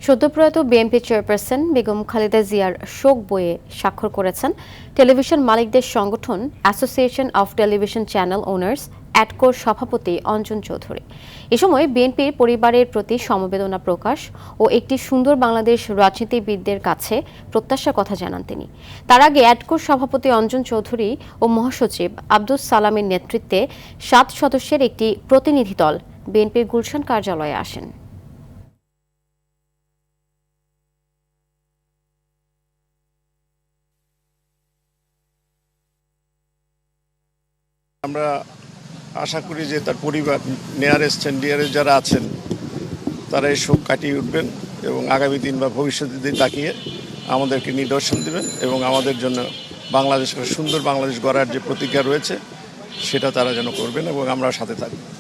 সদ্যপ্রয়াত BNP chairperson Begum Khaleda জিয়ার শোক বইয়ে স্বাক্ষর করেছেন টেলিভিশন মালিকদের সংগঠন association of television channel owners অ্যাডকোর সভাপতি অঞ্জন চৌধুরী। এ সময় বিএনপির পরিবারের প্রতি সমবেদনা প্রকাশ ও একটি সুন্দর বাংলাদেশ রাজনীতিবিদদের কাছে প্রত্যাশার কথা জানান তিনি। তার আগে অ্যাডকোর সভাপতি অঞ্জন চৌধুরী ও মহাসচিব আব্দুস সালামের নেতৃত্বে 7 সদস্যের একটি প্রতিনিধি দল বিএনপির গুলশান কার্যালয়ে আসেন। আমরা আশা করি যে তার পরিবার নিয়ারেস্ট অ্যান্ড ডিয়ারেস্ট যারা আছেন তারা এই শোক কাটিয়ে উঠবেন এবং আগামী দিন বা ভবিষ্যতের দিন তাকিয়ে আমাদেরকে নিদর্শন দেবেন এবং আমাদের জন্য বাংলাদেশের সুন্দর বাংলাদেশ গড়ার যে প্রতিজ্ঞা রয়েছে সেটা তারা যেন করবেন এবং আমরা সাথে থাকব।